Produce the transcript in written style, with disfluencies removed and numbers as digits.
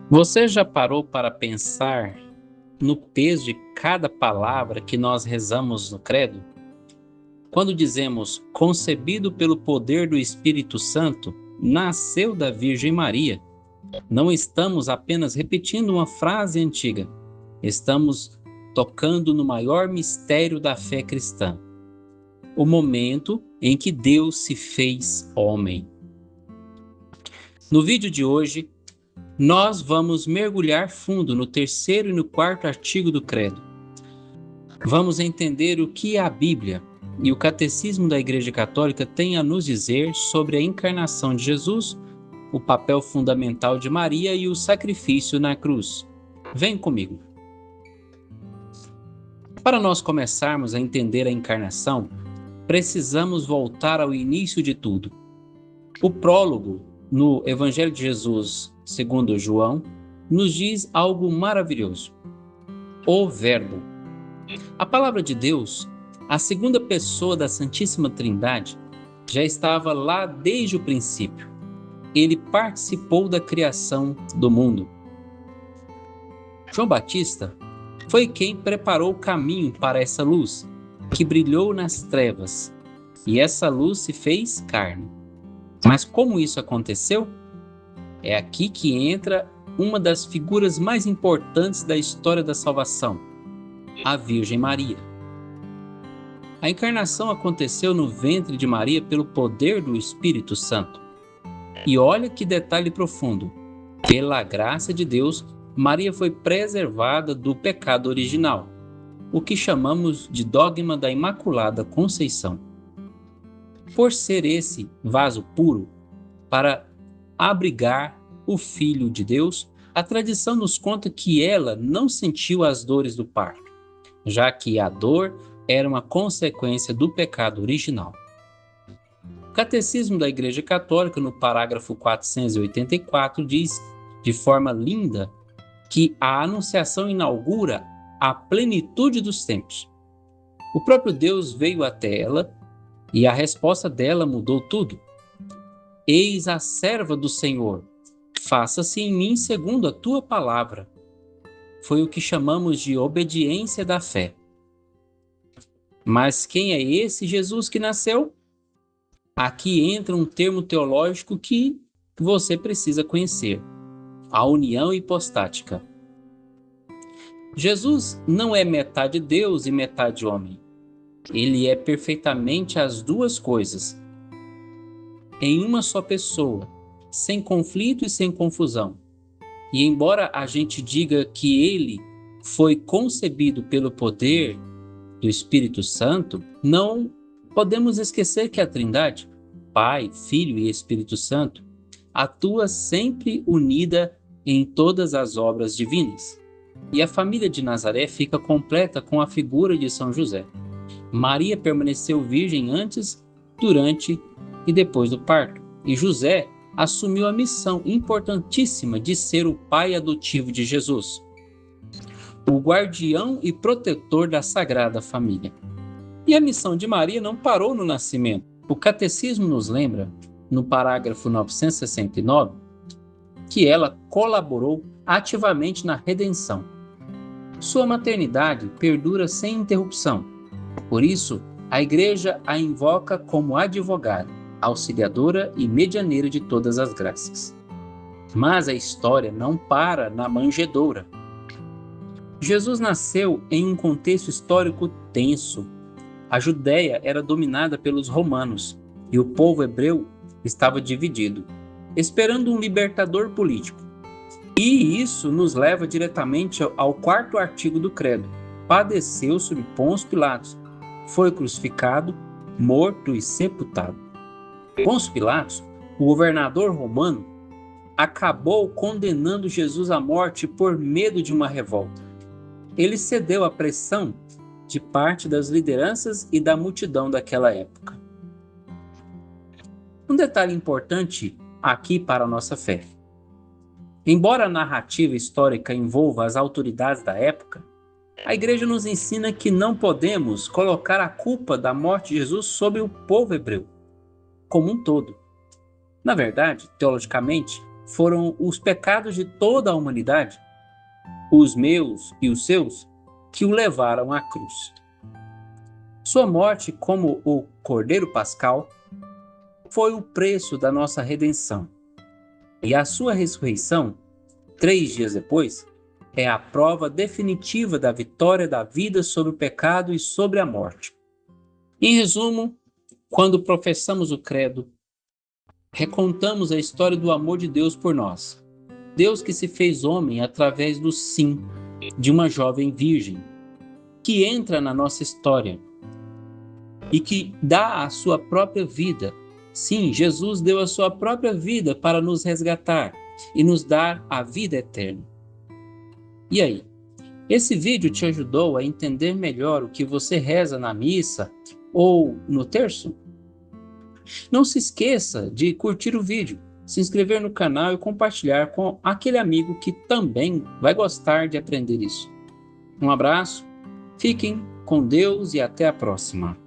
Você já parou para pensar no peso de cada palavra que nós rezamos no credo? Quando dizemos concebido pelo poder do Espírito Santo, nasceu da Virgem Maria, não estamos apenas repetindo uma frase antiga, estamos tocando no maior mistério da fé cristã, o momento em que Deus se fez homem. No vídeo de hoje, nós vamos mergulhar fundo no terceiro e no quarto artigo do credo. Vamos entender o que a Bíblia e o Catecismo da Igreja Católica têm a nos dizer sobre a encarnação de Jesus, o papel fundamental de Maria e o sacrifício na cruz. Vem comigo. Para nós começarmos a entender a encarnação, precisamos voltar ao início de tudo. O prólogo no Evangelho de Jesus, segundo João, nos diz algo maravilhoso. O Verbo. A palavra de Deus, a segunda pessoa da Santíssima Trindade, já estava lá desde o princípio. Ele participou da criação do mundo. João Batista foi quem preparou o caminho para essa luz, que brilhou nas trevas, e essa luz se fez carne. Mas como isso aconteceu? É aqui que entra uma das figuras mais importantes da história da salvação, a Virgem Maria. A encarnação aconteceu no ventre de Maria pelo poder do Espírito Santo. E olha que detalhe profundo. Pela graça de Deus, Maria foi preservada do pecado original, o que chamamos de dogma da Imaculada Conceição. Por ser esse vaso puro para abrigar o Filho de Deus, a tradição nos conta que ela não sentiu as dores do parto, já que a dor era uma consequência do pecado original. O Catecismo da Igreja Católica, no parágrafo 484, diz de forma linda que a Anunciação inaugura a plenitude dos tempos. O próprio Deus veio até ela e a resposta dela mudou tudo. Eis a serva do Senhor, faça-se em mim segundo a tua palavra. Foi o que chamamos de obediência da fé. Mas quem é esse Jesus que nasceu? Aqui entra um termo teológico que você precisa conhecer: a união hipostática. Jesus não é metade Deus e metade homem. Ele é perfeitamente as duas coisas, em uma só pessoa, sem conflito e sem confusão. E embora a gente diga que ele foi concebido pelo poder do Espírito Santo, não podemos esquecer que a Trindade, Pai, Filho e Espírito Santo, atua sempre unida em todas as obras divinas. E a família de Nazaré fica completa com a figura de São José. Maria permaneceu virgem antes, durante e depois do parto. E José assumiu a missão importantíssima de ser o pai adotivo de Jesus, o guardião e protetor da Sagrada Família. E a missão de Maria não parou no nascimento. O Catecismo nos lembra, no parágrafo 969, que ela colaborou ativamente na redenção. Sua maternidade perdura sem interrupção. Por isso, a Igreja a invoca como advogada, auxiliadora e medianeira de todas as graças. Mas a história não para na manjedoura. Jesus nasceu em um contexto histórico tenso. A Judéia era dominada pelos romanos e o povo hebreu estava dividido, esperando um libertador político. E isso nos leva diretamente ao quarto artigo do credo. Padeceu sob Pôncio Pilatos, foi crucificado, morto e sepultado. Pôncio Pilatos, o governador romano, acabou condenando Jesus à morte por medo de uma revolta. Ele cedeu à pressão de parte das lideranças e da multidão daquela época. Um detalhe importante aqui para a nossa fé. Embora a narrativa histórica envolva as autoridades da época, a Igreja nos ensina que não podemos colocar a culpa da morte de Jesus sobre o povo hebreu como um todo. Na verdade, teologicamente, foram os pecados de toda a humanidade, os meus e os seus, que o levaram à cruz. Sua morte como o Cordeiro Pascal foi o preço da nossa redenção. E a sua ressurreição, 3 dias depois, é a prova definitiva da vitória da vida sobre o pecado e sobre a morte. Em resumo, quando professamos o credo, recontamos a história do amor de Deus por nós. Deus que se fez homem através do sim de uma jovem virgem, que entra na nossa história e que dá a sua própria vida. Sim, Jesus deu a sua própria vida para nos resgatar e nos dar a vida eterna. E aí? Esse vídeo te ajudou a entender melhor o que você reza na missa ou no terço? Não se esqueça de curtir o vídeo, se inscrever no canal e compartilhar com aquele amigo que também vai gostar de aprender isso. Um abraço, fiquem com Deus e até a próxima.